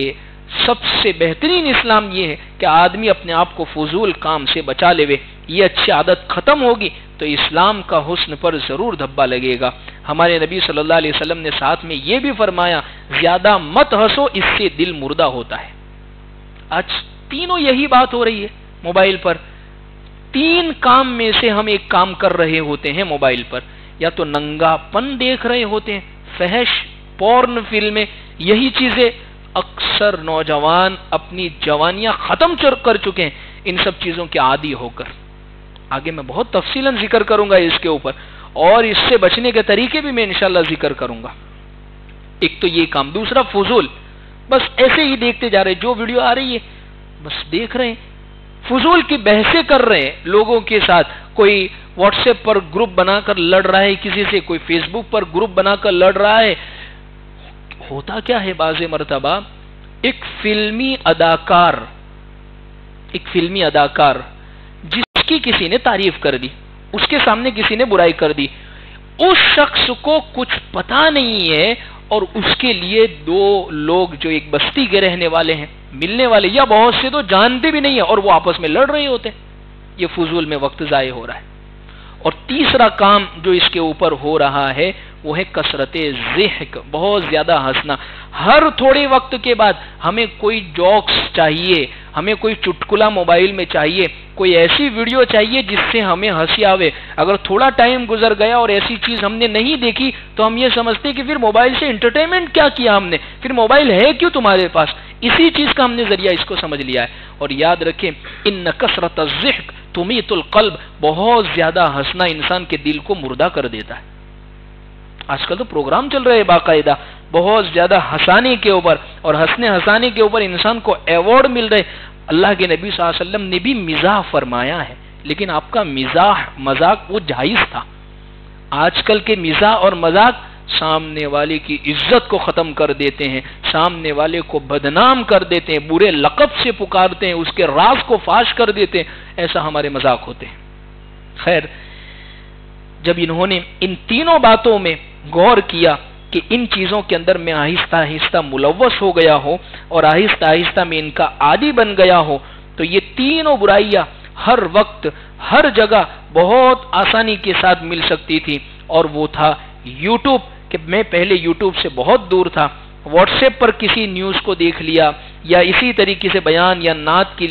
سب سے بہترین اسلام یہ ہے کہ آدمی اپنے آپ کو فضول کام سے بچا لے، یہ اچھی عادت ختم ہوگی تو اسلام کا حسن پر ضرور دھبا لگے گا۔ ہمارے نبی صلی اللہ علیہ وسلم نے ساتھ میں یہ بھی فرمایا زیادہ مت ہنسو، اس سے دل مردہ ہوتا ہے۔ آج تینوں یہی بات ہو رہی ہے موبائل پر، 3 کام میں سے ہم ایک کام کر رہے ہوتے ہیں موبائل پر، یا تو ننگا پن دیکھ رہے ہوتے ہیں، فحش پورن فلمیں، یہی چیزیں اکثر نوجوان اپنی جوانیاں ختم کر چکے ہیں ان سب چیزوں کے عادی ہو کر۔ آگے میں بہت تفصیلاً ذکر کروں گا اس کے اوپر، اور اس سے بچنے کے طریقے بھی میں انشاءاللہ ذکر کروں گا۔ ایک تو یہ کام، دوسرا فضول، بس ایسے ہی دیکھتے جا رہے، جو ویڈیو آ رہی ہے بس دیکھ رہے ہیں، فضول کی بحثیں کر رہے ہیں لوگوں کے ساتھ، کوئی واٹس ایپ پر گروپ بنا کر لڑ رہا ہے کسی سے، کوئی فیس بک پر گروپ بنا کر لڑ رہا ہے۔ ہوتا کیا ہے بعض مرتبہ ایک فلمی اداکار جس کی کسی نے تعریف کر دی، اس کے سامنے کسی نے برائی کر دی، اس شخص کو کچھ پتا نہیں ہے، اور اس کے لیے 2 لوگ جو ایک بستی کے رہنے والے ہیں، ملنے والے، یا بہت سے تو جانتے بھی نہیں ہیں، اور وہ آپس میں لڑ رہے ہوتے ہیں۔ یہ فضول میں وقت ضائع ہو رہا ہے۔ اور تیسرا کام جو اس کے اوپر ہو رہا ہے وہ ہے کثرت ضحک، بہت زیادہ ہنسنا۔ ہر تھوڑے وقت کے بعد ہمیں کوئی جوکس چاہیے، ہمیں کوئی چٹکلا موبائل میں چاہیے، کوئی ایسی ویڈیو چاہیے جس سے ہمیں ہنسی آوے۔ اگر تھوڑا ٹائم گزر گیا اور ایسی چیز ہم نے نہیں دیکھی تو ہم یہ سمجھتے کہ پھر موبائل سے انٹرٹینمنٹ کیا کیا ہم نے، پھر موبائل ہے کیوں تمہارے پاس، اسی چیز کا ہم نے ذریعہ اس کو سمجھ لیا ہے۔ اور یاد رکھیں ان کثرت الضحک تمیت القلب، بہت زیادہ ہنسنا انسان کے دل کو مردہ کر دیتا ہے۔ آج کل تو پروگرام چل رہے ہیں باقاعدہ بہت زیادہ ہنسانے کے اوپر، اور ہنسانے کے اوپر انسان کو ایوارڈ مل رہے۔ اللہ کے نبی صلی اللہ علیہ وسلم نے بھی مزاح فرمایا ہے، لیکن آپ کا مذاق وہ جائز تھا۔ آج کل کے مزاح اور مذاق سامنے والے کی عزت کو ختم کر دیتے ہیں، سامنے والے کو بدنام کر دیتے ہیں، برے لقب سے پکارتے ہیں، اس کے راز کو فاش کر دیتے ہیں، ایسا ہمارے مذاق ہوتے ہیں۔ خیر، جب انہوں نے ان تینوں باتوں میں غور کیا کہ ان چیزوں کے اندر میں آہستہ آہستہ ملوث ہو گیا ہوں اور آہستہ آہستہ میں ان کا عادی بن گیا ہوں، تو یہ تینوں برائیاں ہر وقت ہر جگہ بہت آسانی کے ساتھ مل سکتی تھی، اور وہ تھا یوٹیوب، کہ میں پہلے یوٹیوب سے بہت دور تھا، واٹس ایپ پر کسی نیوز کو دیکھ لیا یا اسی طریقے سے بیان یا نعت کی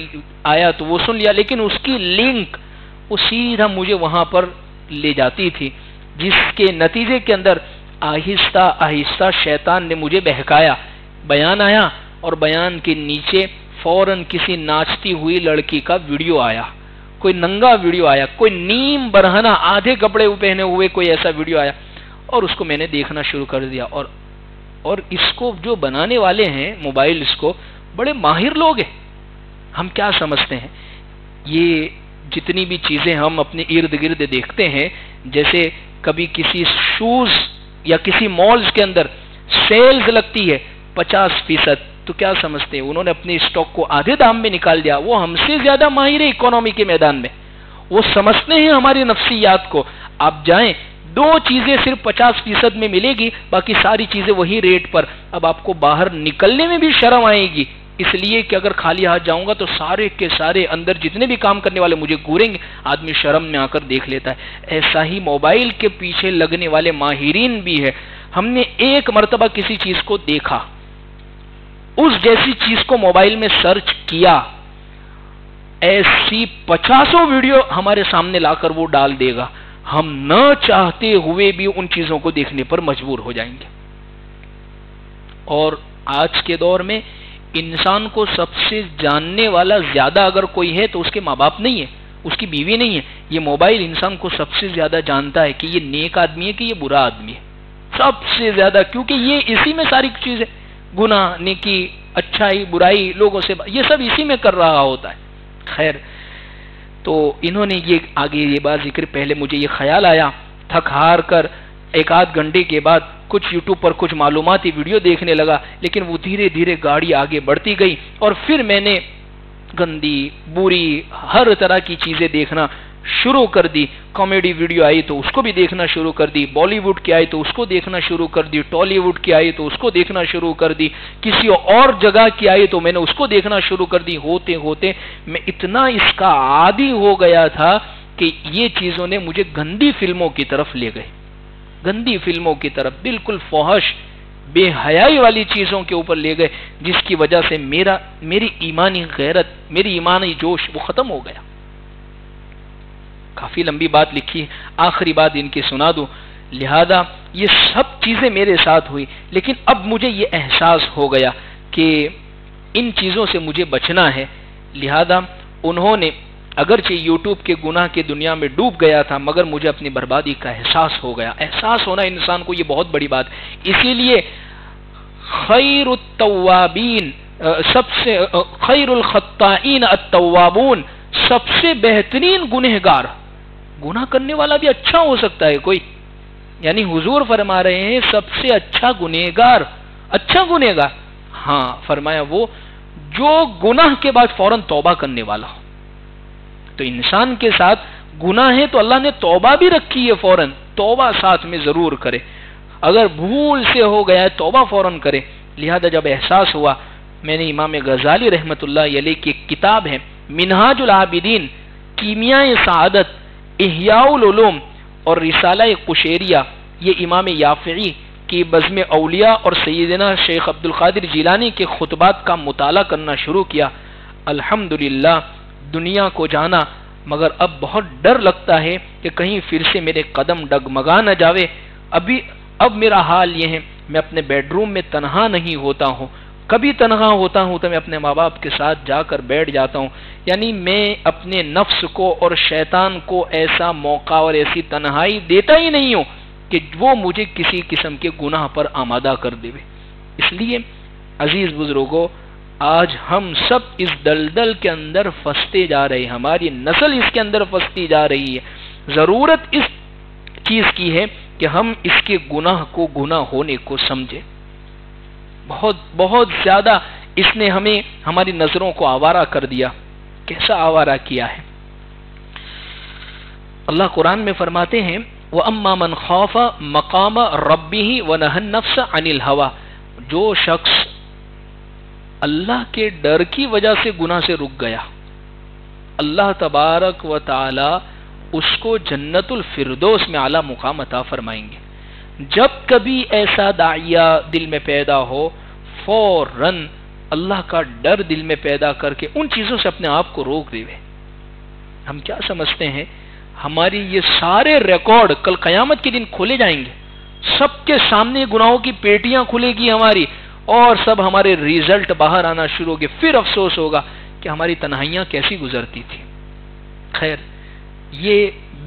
آیا تو وہ سن لیا، لیکن اس کی لنک وہ سیدھا مجھے وہاں پر لے جاتی تھی، جس کے نتیجے کے اندر آہستہ آہستہ شیطان نے مجھے بہکایا۔ بیان آیا اور بیان کے نیچے فوراً کسی ناچتی ہوئی لڑکی کا ویڈیو آیا، کوئی ننگا ویڈیو آیا، کوئی نیم برہنہ آدھے کپڑے پہنے ہوئے کوئی ایسا ویڈیو آیا، اور اس کو میں نے دیکھنا شروع کر دیا۔ اور اس کو جو بنانے والے ہیں موبائلز کو بڑے ماہر لوگ ہیں۔ ہم کیا سمجھتے ہیں یہ جتنی بھی چیزیں ہم اپنے ارد گرد دیکھتے ہیں، جیسے کبھی کسی شوز یا کسی مالز کے اندر سیلز لگتی ہے 50%، تو کیا سمجھتے ہیں انہوں نے اپنے اسٹاک کو آدھے دام میں نکال دیا، وہ ہم سے زیادہ ماہر ہے اکانومی کے میدان میں، وہ سمجھتے ہیں ہماری نفسیات کو۔ آپ جائیں دو چیزیں صرف 50% میں ملے گی، باقی ساری چیزیں وہی ریٹ پر. اب آپ کو باہر نکلنے میں بھی شرم آئے گی، اس لیے کہ اگر خالی ہاتھ جاؤں گا تو سارے کے سارے اندر جتنے بھی کام کرنے والے مجھے گوریں گے، آدمی شرم میں آ کر دیکھ لیتا ہے. ایسا ہی موبائل کے پیچھے لگنے والے ماہرین بھی ہے. ہم نے ایک مرتبہ کسی چیز کو دیکھا، اس جیسی چیز کو موبائل میں سرچ کیا، ایسی 50 ویڈیو ہمارے سامنے لا کر وہ ڈال دے گا، ہم نہ چاہتے ہوئے بھی ان چیزوں کو دیکھنے پر مجبور ہو جائیں گے. اور آج کے دور میں انسان کو سب سے جاننے والا زیادہ اگر کوئی ہے تو اس کے ماں باپ نہیں ہے، اس کی بیوی نہیں ہے. یہ موبائل انسان کو سب سے زیادہ جانتا ہے کہ یہ نیک آدمی ہے کہ یہ برا آدمی ہے، سب سے زیادہ، کیونکہ یہ اسی میں ساری چیز ہے، گناہ، نیکی، اچھائی، برائی، لوگوں سے یہ سب اسی میں کر رہا ہوتا ہے. خیر، تو انہوں نے یہ آگے یہ بات ذکر، پہلے مجھے یہ خیال آیا، تھک ہار کر ایک آدھ گھنٹے کے بعد کچھ یوٹیوب پر کچھ معلوماتی ویڈیو دیکھنے لگا، لیکن وہ دھیرے دھیرے گاڑی آگے بڑھتی گئی اور پھر میں نے گندی، بری، ہر طرح کی چیزیں دیکھنا شروع کر دی. کامیڈی ویڈیو آئی تو اس کو بھی دیکھنا شروع کر دی، بالی ووڈ کی آئی تو اس کو دیکھنا شروع کر دی، ٹالی ووڈ کی آئی تو اس کو دیکھنا شروع کر دی، کسی اور جگہ کی آئی تو میں نے اس کو دیکھنا شروع کر دی. ہوتے ہوتے میں اتنا اس کا عادی ہو گیا تھا کہ یہ چیزوں نے مجھے گندی فلموں کی طرف لے گئے، گندی فلموں کی طرف، بالکل فحش، بے حیائی والی چیزوں کے اوپر لے گئے، جس کی وجہ سے میری ایمانی غیرت، میری ایمانی جوش وہ ختم ہو گیا. کافی لمبی بات لکھی، آخری بات ان کی سنا دوں. لہذا یہ سب چیزیں میرے ساتھ ہوئی، لیکن اب مجھے یہ احساس ہو گیا کہ ان چیزوں سے مجھے بچنا ہے. لہذا انہوں نے اگرچہ یوٹیوب کے گناہ کی دنیا میں ڈوب گیا تھا، مگر مجھے اپنی بربادی کا احساس ہو گیا. احساس ہونا انسان کو یہ بہت بڑی بات. اسی لیے خیر التوابین، سب سے خیر الخطائین التوابون، سب سے بہترین گنہگار، گناہ کرنے والا بھی اچھا ہو سکتا ہے کوئی، یعنی حضور فرما رہے ہیں سب سے اچھا گنہگار، اچھا گنہگار، ہاں فرمایا وہ جو گناہ کے بعد فوراً توبہ کرنے والا ہو. تو انسان کے ساتھ گناہ ہے تو اللہ نے توبہ بھی رکھی ہے، فوراً توبہ ساتھ میں ضرور کرے. اگر بھول سے ہو گیا ہے توبہ فوراً کرے. لہذا جب احساس ہوا، میں نے امام غزالی رحمۃ اللہ علیہ کی ایک کتاب ہے منہاج العابدین، کیمیاء سعادت، احیاء العلوم اور رسالہ قشیریہ، یہ امام یافعی کی بزم اولیاء اور سیدنا شیخ عبد القادر جیلانی کے خطبات کا مطالعہ کرنا شروع کیا. الحمدللہ دنیا کو جانا، مگر اب بہت ڈر لگتا ہے کہ کہیں پھر سے میرے قدم ڈگمگا نہ جاوے. اب میرا حال یہ ہے، میں اپنے بیڈ روم میں تنہا نہیں ہوتا ہوں، کبھی تنہا ہوتا ہوں تو میں اپنے ماں باپ کے ساتھ جا کر بیٹھ جاتا ہوں. یعنی میں اپنے نفس کو اور شیطان کو ایسا موقع اور ایسی تنہائی دیتا ہی نہیں ہوں کہ وہ مجھے کسی قسم کے گناہ پر آمادہ کر دے. اس لیے عزیز بزرگوں، آج ہم سب اس دلدل کے اندر پھنستے جا رہے ہیں، ہماری نسل اس کے اندر پھنستی جا رہی ہے. ضرورت اس چیز کی ہے کہ ہم اس کے گناہ کو گناہ ہونے کو سمجھیں. بہت بہت زیادہ اس نے ہمیں ہماری نظروں کو آوارہ کر دیا. کیسا آوارہ کیا ہے؟ اللہ قرآن میں فرماتے ہیں وَأَمَّا مَنْ خَافَ مَقَامَ رَبِّهِ وَنَهَى النَّفْسَ عَنِ الْهَوَىٰ، جو شخص اللہ کے ڈر کی وجہ سے گناہ سے رک گیا، اللہ تبارک و تعالی اس کو جنت الفردوس میں اعلیٰ مقام عطا فرمائیں گے. جب کبھی ایسا داعیہ دل میں پیدا ہو، فوراً اللہ کا ڈر دل میں پیدا کر کے ان چیزوں سے اپنے آپ کو روک دے. ہم کیا سمجھتے ہیں ہماری یہ سارے ریکارڈ کل قیامت کے دن کھولے جائیں گے، سب کے سامنے گناہوں کی پیٹیاں کھلے گی ہماری، اور سب ہمارے ریزلٹ باہر آنا شروع ہوگے. پھر افسوس ہوگا کہ ہماری تنہائیاں کیسی گزرتی تھی. خیر، یہ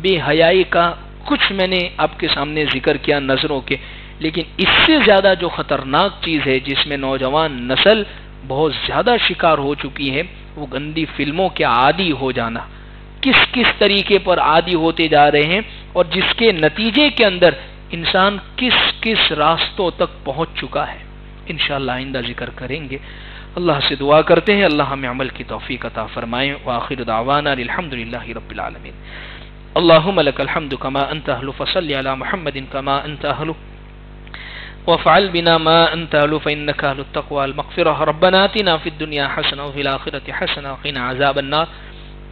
بے حیائی کا کچھ میں نے آپ کے سامنے ذکر کیا نظروں کے، لیکن اس سے زیادہ جو خطرناک چیز ہے جس میں نوجوان نسل بہت زیادہ شکار ہو چکی ہے، وہ گندی فلموں کے عادی ہو جانا. کس کس طریقے پر عادی ہوتے جا رہے ہیں، اور جس کے نتیجے کے اندر انسان کس کس راستوں تک پہنچ چکا ہے. انشاءاللہ آئندہ ذکر کریں گے. اللہ سے دعا کرتے ہیں اللہ ہمیں عمل کی توفیق عطا فرمائے. وآخر دعوانا الحمدللہ رب العالمین. اللهم لك الحمد كما أنت أهل فصل على محمد كما أنت أهل وافعل بنا ما أنت أهل فإنك أهل التقوى والمغفرة. ربنا آتنا في الدنيا حسنة وفي الآخرة حسنة وقنا عذاب النار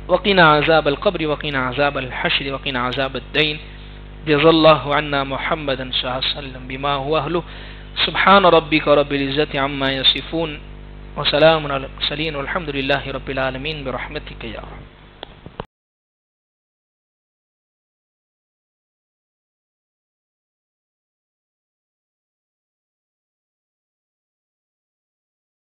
وقنا عذاب القبر وقنا عذاب الحشر وقنا عذاب الدين. جزا الله عنا محمدا صلى الله عليه وسلم بما هو أهله. سبحان ربك رب العزة عما يصفون وسلام على المرسلين والحمد لله رب العالمين برحمتك يا رب.